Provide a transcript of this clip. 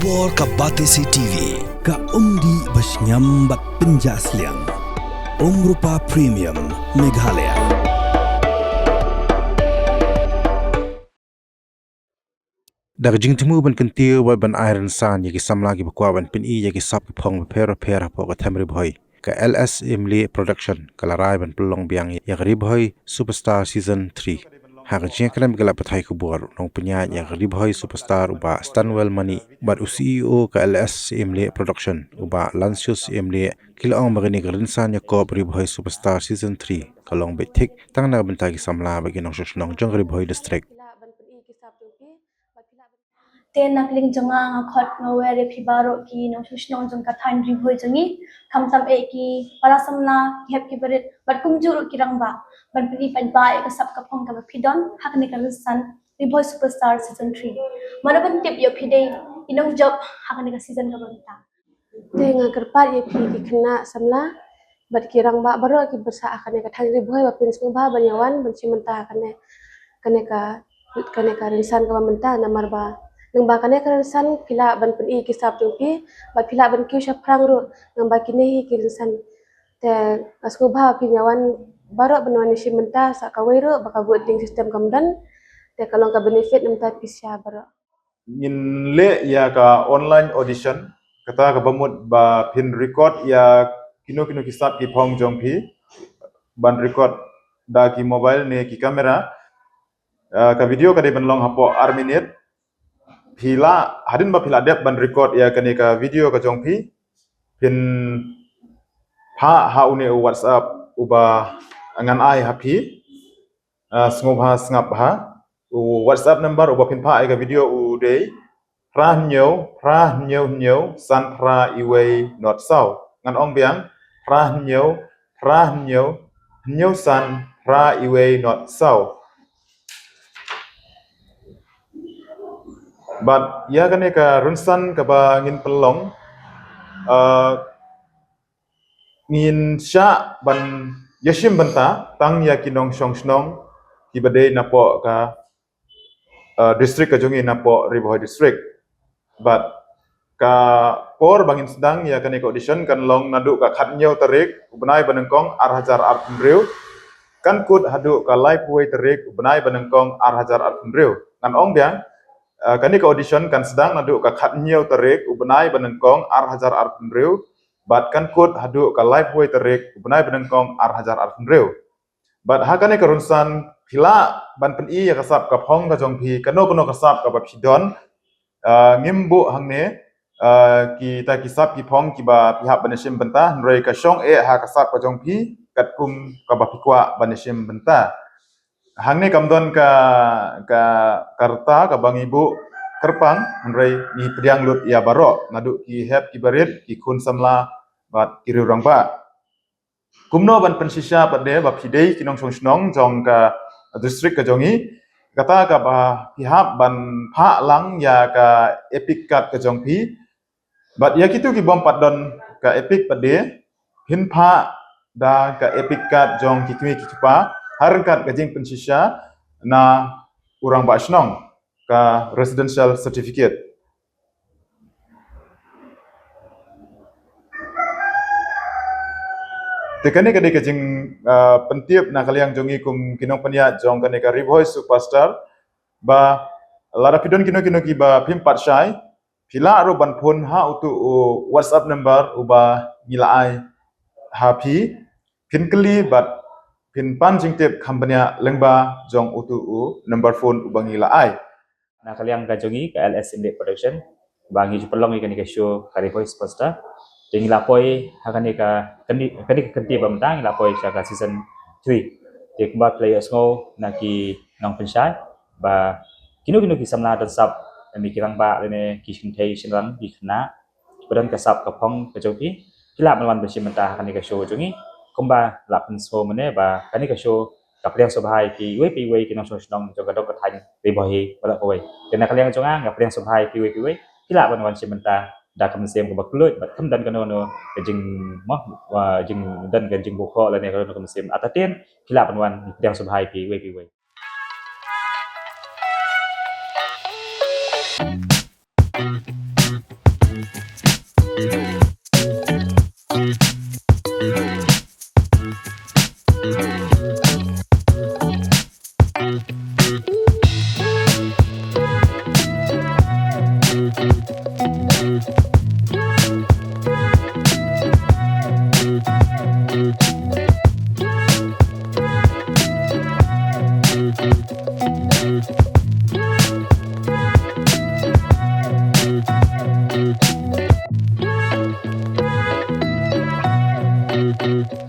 Tuar ka Batesi TV ka umdi basnyambat penjaslian Rupa Premium Meghalaya. Dagjing temu ban kentiu ban iron san yaki samla ki bakwa ban pin I yaki sap phong pera po ka thamri bhoi ka LS Imli Production kalarai ban pelong biang yaki bhoi Superstar Season 3 hak jengkram gala pathai ku bor nong punya yaki bhoi Superstar uba Stanwell Money bat CEO ka LS Imli Production uba Lancius Imli kilong magani grinsan yakob bhoi Superstar Season 3 kalong betik tangna bantagi samla bagi nong shoshong jongri bhoi district ten nakling jonga nga khot ngawere phibaro ki no sushnong jong kathan ri bhoi jongi khamtam e ki parasamna hep ki berit bat kumjuru ki rangba ban pri pan ba e sap ka phong ka phidon hakne ka san ri bhoi Superstar Season 3 manaban tip yo phidei inong job hakne ka season ka banta Tenga kerpat ye ki kena samla bat ki rangba baro ki bersa hakne ka thang ri bhoi ba pin sungba banyawan ban simenta kane ka rinsan ka menta namar ba nang ba kane karansan pila ban pen I kisap jongpi ba pila ban kyu sha prang ru nang ba kine hi kirinsan te asku ba pinyawan baro banwan si menta sa ka weiru ba ka voting system kamdan te kalong ka benefit namta pisya baro ngin le ya ka online audition kata ka bamut ba pin record ya kino kisap ki phong jongpi ban record da ki mobile ne ki kamera ka video ka de ban long hapo minute pila hadin ba pila dep ban record ya kane ka video ka jongpi pin ha une WhatsApp uba angan ai happy sngop ha sngap ha WhatsApp number uba pin pa ai ka video u day pra nyo san pra iway not sau ngan ong biang pra nyo san pra iway not sau but ya kane ka runsan ka ba ngin pelong ngin sya ban yashim banta tang ya kinong snong ki bade napo ka district ka jongi napo Ribohoi district but ka por bangin sedang ya kane ka audition kan long nadu ka khatnyau tarik ubnai banengkong arhajar arpundreu kan kut hadu ka live way tarik ubnai banengkong arhajar arpundreu kan ong biang kani ka audition kan sedang nadu ka khatnyau tarik ubnai banengkong arhajar arpundreu bat kan kut hadu ka live way tarik ubnai banengkong arhajar arpundreu bat hakane ka runsan pila ban pen I ya kasap ka phong ka jongpi kano kasap ka ba phidon ngimbu hangne kita kisap ki phong ki ba pihak baneshim benta nrei ka shong ha kasap ka jongpi kat kum ka ba pikwa baneshim benta hangne kamdon ka karta ka bang ibu kerpang nrei ni pediang lut ya baro ngadu ki hep ki barit ki kun samla bat kiru rangba kumno ban pensisya pade ba phidei kinong snong jong ka district ka jongi kata ka ba pihak ban pha lang ya ka epic kat ka jongpi bat ya kitu ki bom padon ka epic pade hin pha da ka epic kat jong ki pa harkat ka jing pensisya na urang ba snong ka residential certificate tekane kade ka jing pentiap na kaliang jongi kum kinong pania jong kane ka Ribohoi Superstar ba lara pidon kino ki ba pimpat syai pila aro ban phone ha utu WhatsApp number uba ngilai happy pin kli bat pin pan jingtep company lengba jong utu number phone uba ngilai na kaliang kajongi ka LS Imli Production bangi pelong ikan ka show ka Ribohoi Superstar Jadi lapoi hakane ka kenti bamtang lapoi ka season 3 jadi kembar players ngo naki nang pensai ba kino ki samla dan sap mi kirang ba lene ki shinthei shinran di khna badan ka sap ka phong ka jogi kila man besim menta hakane ka show jongi komba lapen so mane ba kani ka show ka priang so bhai ki we ki nang so snong jong ka dok ka thain Ribohoi bala koi dan kaliang jonga ka priang so bhai ki we kila man simenta da kam sem ko baklut bat kam dan kano no jing mah wa jing dan kan jing boko la ne kano kam sem ataten kila panwan yang subhai pi we Pak.